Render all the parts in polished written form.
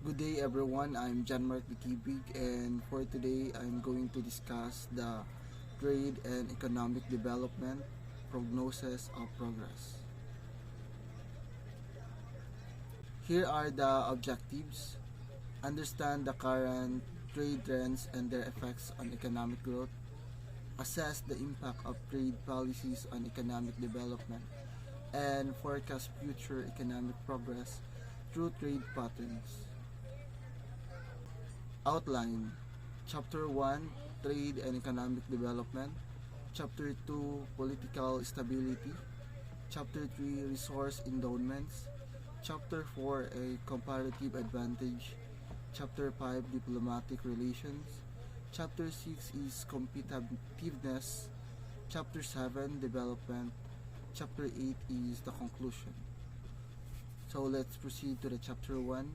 Good day everyone, I'm John Mark Bikibig, and for today I'm going to discuss the trade and economic development prognosis of progress. Here are the objectives. Understand the current trade trends and their effects on economic growth. Assess the impact of trade policies on economic development and forecast future economic progress through trade patterns. Outline: Chapter 1, Trade and Economic Development. Chapter 2, Political Stability. Chapter 3, Resource Endowments. Chapter 4, A Comparative Advantage. Chapter 5, Diplomatic Relations. Chapter 6 is Competitiveness. Chapter 7, Development. Chapter 8 is the conclusion. So let's proceed to the Chapter 1.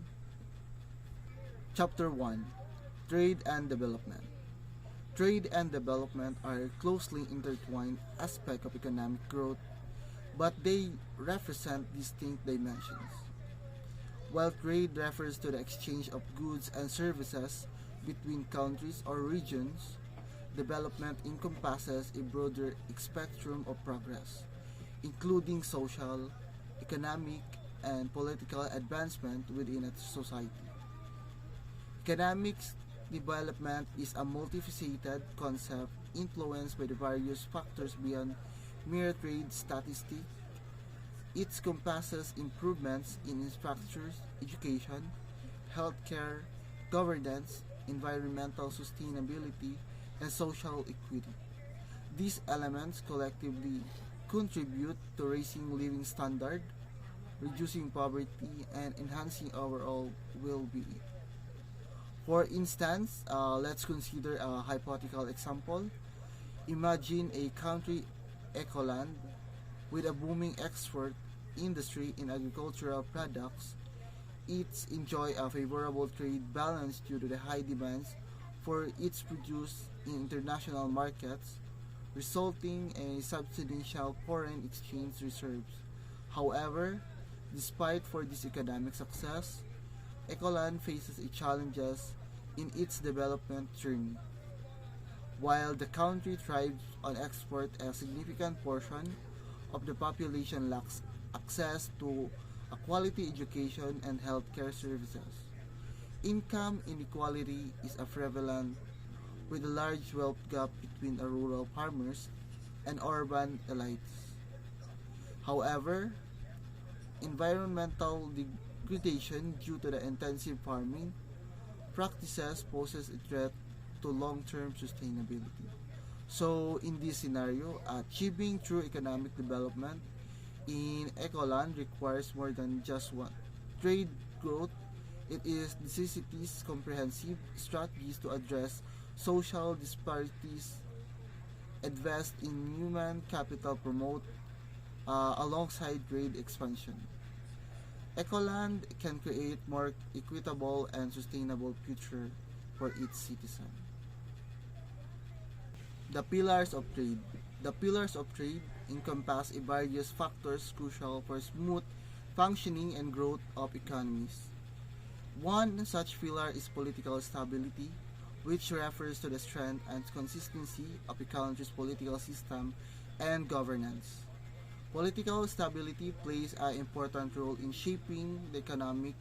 Chapter 1, Trade and Development. Trade and development are closely intertwined aspects of economic growth, but they represent distinct dimensions. While trade refers to the exchange of goods and services between countries or regions, development encompasses a broader spectrum of progress, including social, economic, and political advancement within a society. Economic development is a multifaceted concept influenced by the various factors beyond mere trade statistics. It encompasses improvements in infrastructures, education, healthcare, governance, environmental sustainability, and social equity. These elements collectively contribute to raising living standard, reducing poverty, and enhancing overall well-being. For instance, let's consider a hypothetical example. Imagine a country, Ecoland, with a booming export industry in agricultural products. It enjoys a favorable trade balance due to the high demands for its produce in international markets, resulting in substantial foreign exchange reserves. However, despite for this economic success, Ecoland faces challenges in its development journey. While the country thrives on export, a significant portion of the population lacks access to a quality education and healthcare services. Income inequality is a prevalent, with a large wealth gap between the rural farmers and urban elites. However, environmental degradation due to the intensive farming practices poses a threat to long-term sustainability. So, in this scenario, achieving true economic development in Ecoland requires more than just one trade growth. It is necessitates comprehensive strategies to address social disparities, invest in human capital, promote alongside trade expansion. Ecoland can create more equitable and sustainable future for its citizens. The pillars of trade. The pillars of trade encompass various factors crucial for smooth functioning and growth of economies. One such pillar is political stability, which refers to the strength and consistency of a country's political system and governance. Political stability plays an important role in shaping the economic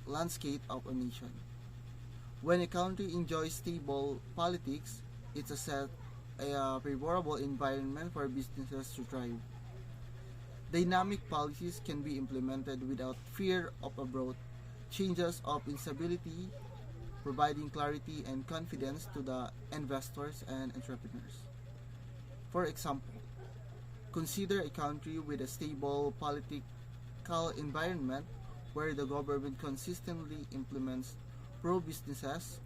landscape of a nation. When a country enjoys stable politics, it's a favorable environment for businesses to thrive. Dynamic policies can be implemented without fear of abroad changes of instability, providing clarity and confidence to the investors and entrepreneurs. For example, consider a country with a stable political environment where the government consistently implements pro-businesses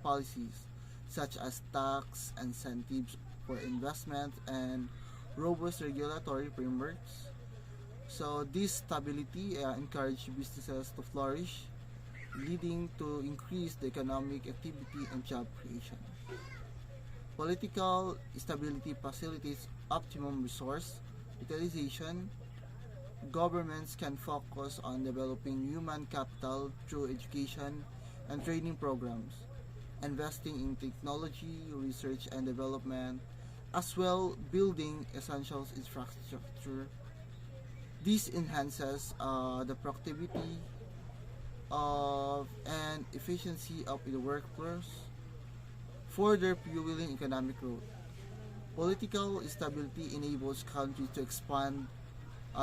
policies such as tax incentives for investment and robust regulatory frameworks. So this stability encourages businesses to flourish, leading to increased economic activity and job creation. Political stability facilitates optimum resource utilization, governments can focus on developing human capital through education and training programs, investing in technology, research and development, as well building essential infrastructure. This enhances the productivity of and efficiency of the workforce, further fueling economic growth. Political stability enables countries to expand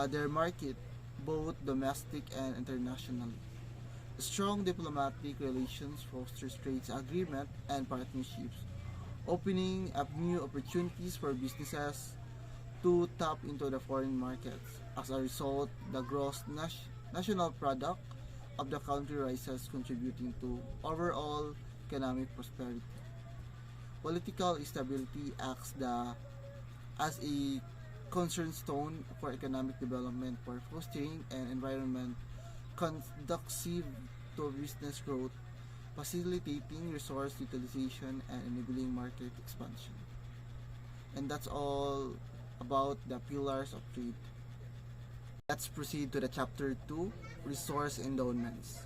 their market, both domestic and internationally. Strong diplomatic relations fosters trade agreements and partnerships, opening up new opportunities for businesses to tap into the foreign markets. As a result, the gross national product of the country rises, contributing to overall economic prosperity. Political stability acts as a cornerstone for economic development for fostering an environment conducive to business growth, facilitating resource utilization, and enabling market expansion. And that's all about the pillars of trade. Let's proceed to the chapter 2, resource endowments.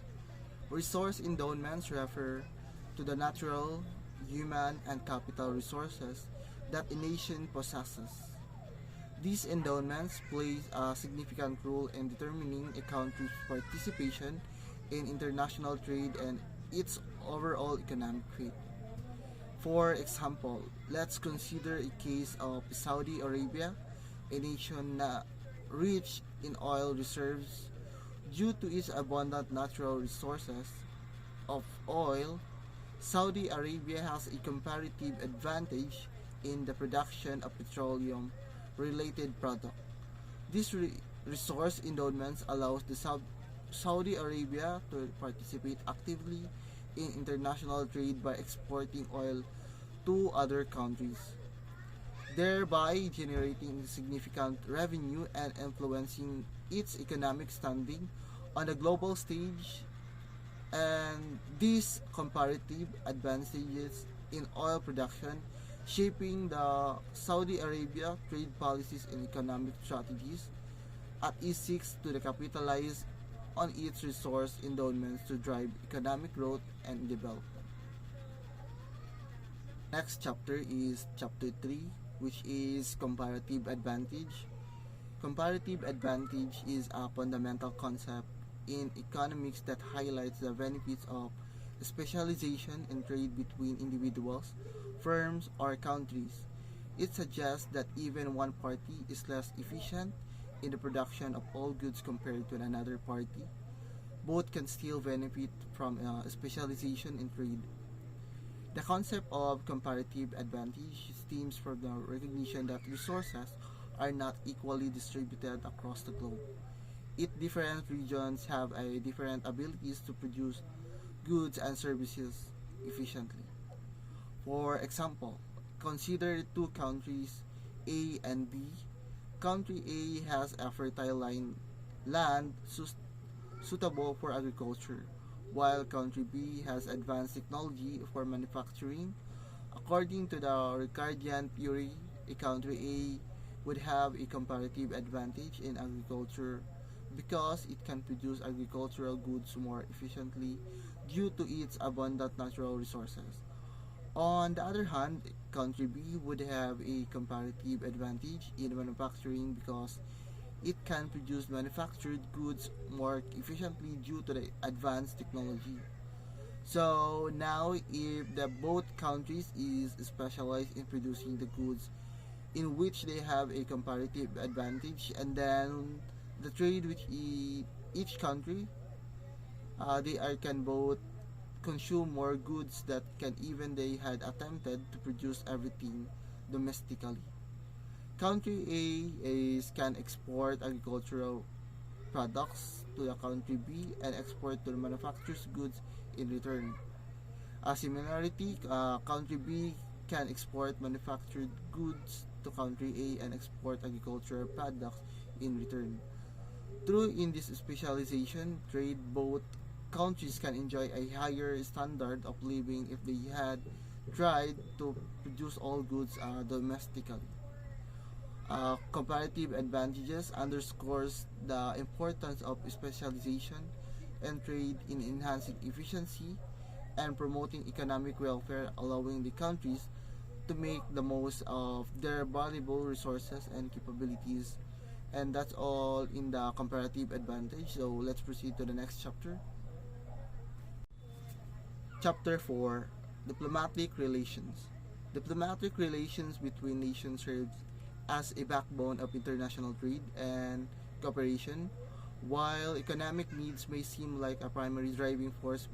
Resource endowments refer to the natural, human, and capital resources that a nation possesses. These endowments play a significant role in determining a country's participation in international trade and its overall economic growth. For example, let's consider a case of Saudi Arabia, a nation rich in oil reserves due to its abundant natural resources of oil. Saudi Arabia has a comparative advantage in the production of petroleum related products. This resource endowments allows the Saudi Arabia to participate actively in international trade by exporting oil to other countries, thereby generating significant revenue and influencing its economic standing on the global stage. And these comparative advantages in oil production shaping the Saudi Arabia trade policies and economic strategies as it seeks to capitalize on its resource endowments to drive economic growth and development. Next chapter is chapter 3, which is comparative advantage. Comparative advantage is a fundamental concept in economics that highlights the benefits of specialization in trade between individuals, firms, or countries. It suggests that even one party is less efficient in the production of all goods compared to another party. Both can still benefit from specialization in trade. The concept of comparative advantage stems from the recognition that resources are not equally distributed across the globe. Different regions have different abilities to produce goods and services efficiently. For example, consider two countries, A and B. Country A has a fertile land suitable for agriculture, while country B has advanced technology for manufacturing. According to the Ricardian theory, a country A would have a comparative advantage in agriculture because it can produce agricultural goods more efficiently due to its abundant natural resources. On the other hand, country B would have a comparative advantage in manufacturing because it can produce manufactured goods more efficiently due to the advanced technology. So now if the both countries is specialized in producing the goods in which they have a comparative advantage, and then the trade which each country can both consume more goods that can even they had attempted to produce everything domestically. Country can export agricultural products to the country B and export to the manufacturers goods in return. A similarity, country B can export manufactured goods to country A and export agricultural products in return. Through in this specialization trade, both countries can enjoy a higher standard of living if they had tried to produce all goods domestically. Comparative advantages underscores the importance of specialization and trade in enhancing efficiency and promoting economic welfare, allowing the countries to make the most of their valuable resources and capabilities. And that's all in the comparative advantage. So let's proceed to the next chapter. Chapter 4: Diplomatic Relations. Diplomatic relations between nations serves as a backbone of international trade and cooperation. While economic needs may seem like a primary driving force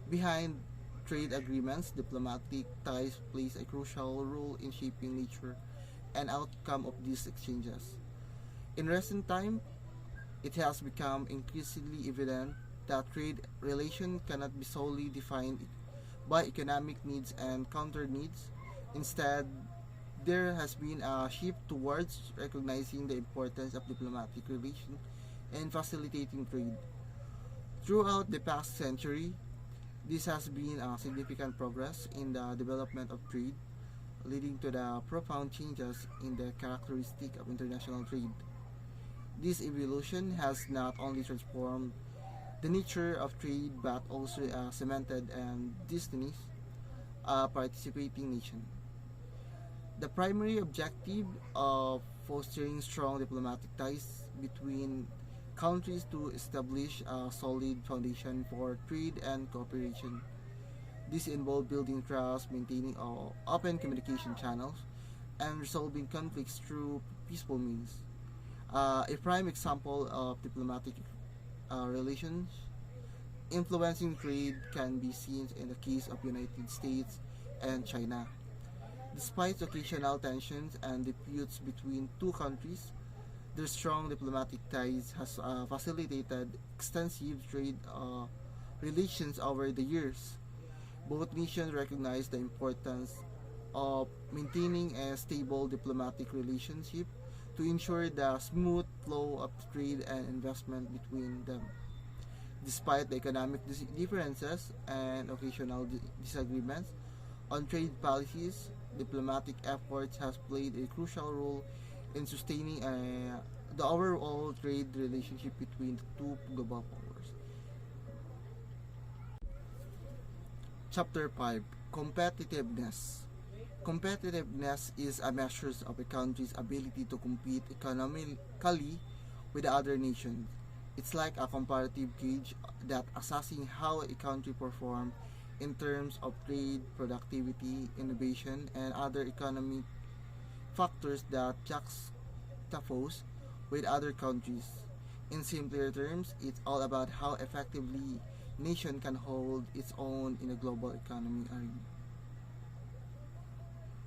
behind trade agreements, diplomatic ties plays a crucial role in shaping nature and outcome of these exchanges. In recent time, it has become increasingly evident that trade relations cannot be solely defined by economic needs and counter needs. Instead, there has been a shift towards recognizing the importance of diplomatic relations and facilitating trade. Throughout the past century, this has been a significant progress in the development of trade, leading to the profound changes in the characteristic of international trade. This evolution has not only transformed the nature of trade but also cemented and destinies a participating nation. The primary objective of fostering strong diplomatic ties between countries to establish a solid foundation for trade and cooperation. This involves building trust, maintaining open communication channels, and resolving conflicts through peaceful means. A prime example of diplomatic relations influencing trade can be seen in the case of United States and China. Despite occasional tensions and disputes between two countries, their strong diplomatic ties has facilitated extensive trade relations over the years. Both nations recognize the importance of maintaining a stable diplomatic relationship to ensure the smooth flow of trade and investment between them. Despite the economic differences and occasional disagreements on trade policies, diplomatic efforts has played a crucial role in sustaining the overall trade relationship between the two global powers. Chapter 5: Competitiveness. Competitiveness is a measure of a country's ability to compete economically with other nations. It's like a comparative gauge that assessing how a country performs in terms of trade, productivity, innovation, and other economic factors that juxtapose with other countries. In simpler terms, it's all about how effectively nation can hold its own in a global economy arena.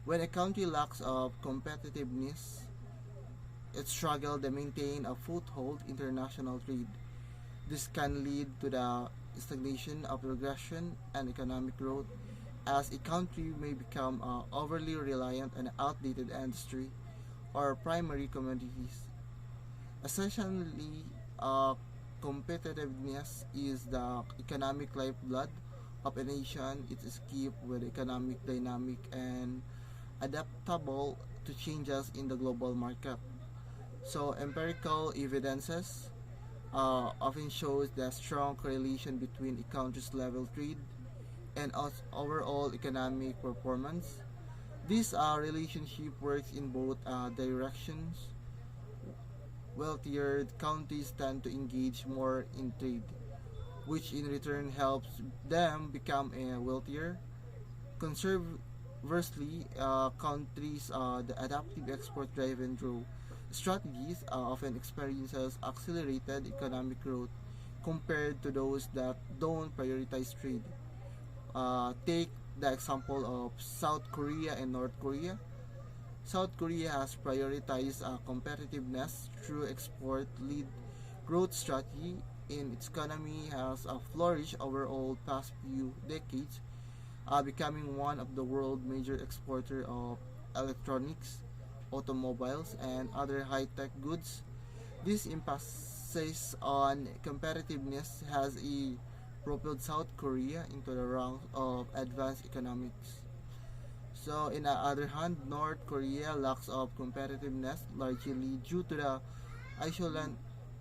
When a country lacks of competitiveness, it struggles to maintain a foothold in international trade. This can lead to the stagnation of regression and economic growth as a country may become overly reliant on outdated industry or primary commodities. Essentially, competitiveness is the economic lifeblood of a nation. It is key with economic dynamic and adaptable to changes in the global market. So empirical evidences often shows the strong correlation between a country's level trade and overall economic performance. This relationship works in both directions. Wealthier countries tend to engage more in trade, which in return helps them become wealthier. Conversely, countries the adaptive export-driven growth strategies often experiences accelerated economic growth compared to those that don't prioritize trade. Take the example of South Korea and North Korea. South Korea has prioritized competitiveness through export-led growth strategy, and its economy has flourished over all past few decades, becoming one of the world's major exporter of electronics, automobiles, and other high-tech goods. This emphasis on competitiveness has propelled South Korea into the ranks of advanced economics. So, in the other hand, North Korea lacks of competitiveness largely due to the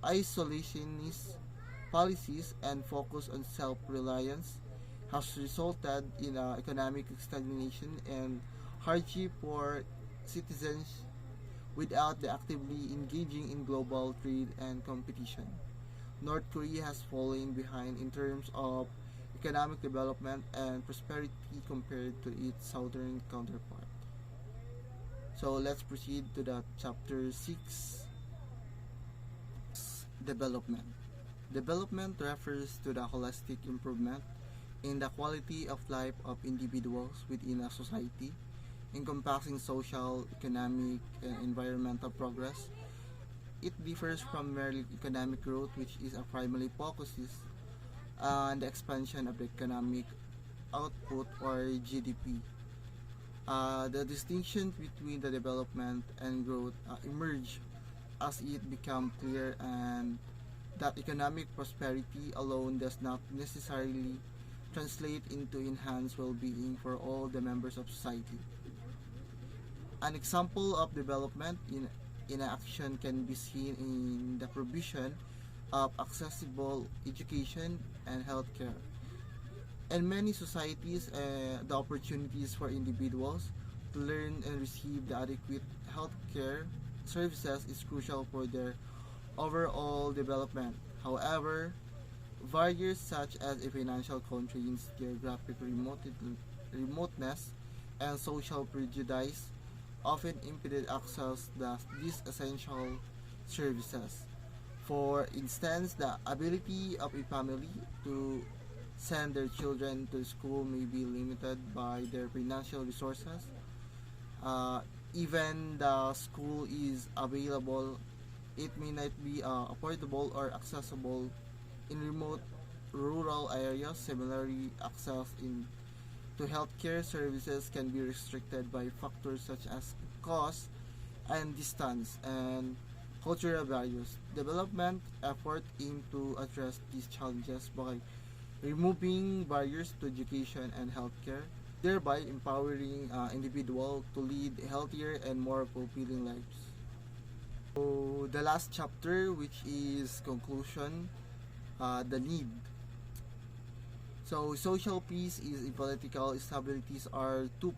isolationist policies and focus on self-reliance has resulted in economic stagnation and hardship for citizens without the actively engaging in global trade and competition. North Korea has fallen behind in terms of economic development and prosperity compared to its southern counterpart. So let's proceed to the chapter 6, development. Development refers to the holistic improvement in the quality of life of individuals within a society, encompassing social, economic, and environmental progress. It differs from merely economic growth, which is a primary focuses on the expansion of the economic output or GDP. The distinction between the development and growth emerge as it become clear and that economic prosperity alone does not necessarily translate into enhanced well-being for all the members of society. An example of development in action can be seen in the provision of accessible education and healthcare. In many societies, the opportunities for individuals to learn and receive the adequate healthcare services is crucial for their overall development. However, barriers such as financial constraints, geographic remoteness, and social prejudice often impeded access to these essential services. For instance, the ability of a family to send their children to school may be limited by their financial resources. Uh, Even the school is available, it may not be affordable or accessible in remote rural areas. Similarly, access to healthcare services can be restricted by factors such as cost and distance and cultural barriers. Development effort aim to address these challenges by removing barriers to education and healthcare, thereby empowering individuals to lead healthier and more fulfilling lives. So the last chapter, which is conclusion, the need. So social peace is political stabilities are two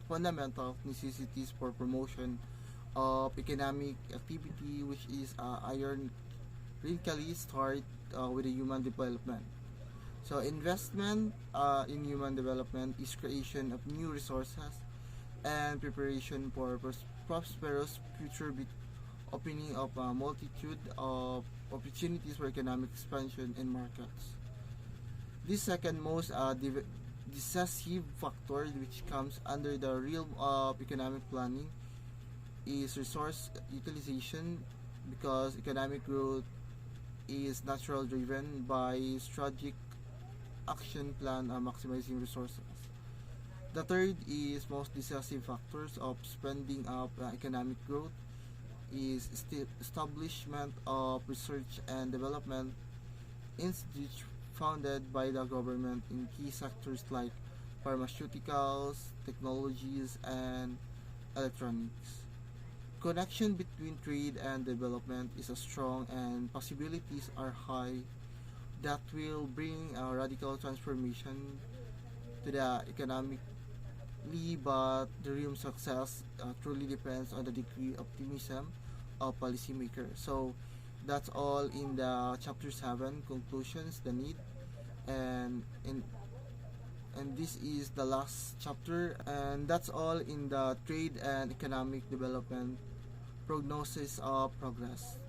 fundamental necessities for promotion of economic activity, which is ironically start with the human development. So investment in human development is creation of new resources and preparation for prosperous future opening of a multitude of opportunities for economic expansion in markets. This second most decisive factor which comes under the realm of economic planning is resource utilization because economic growth is natural driven by strategic action plan maximizing resources. The third is most decisive factors of spending of economic growth is establishment of research and development institutes founded by the government in key sectors like pharmaceuticals, technologies, and electronics. Connection between trade and development is a strong and possibilities are high that will bring a radical transformation to the economically, but the real success truly depends on the degree of optimism of policymakers. So that's all in the chapter 7 conclusions, the need, and in and this is the last chapter, and that's all in the trade and economic development prognosis of progress.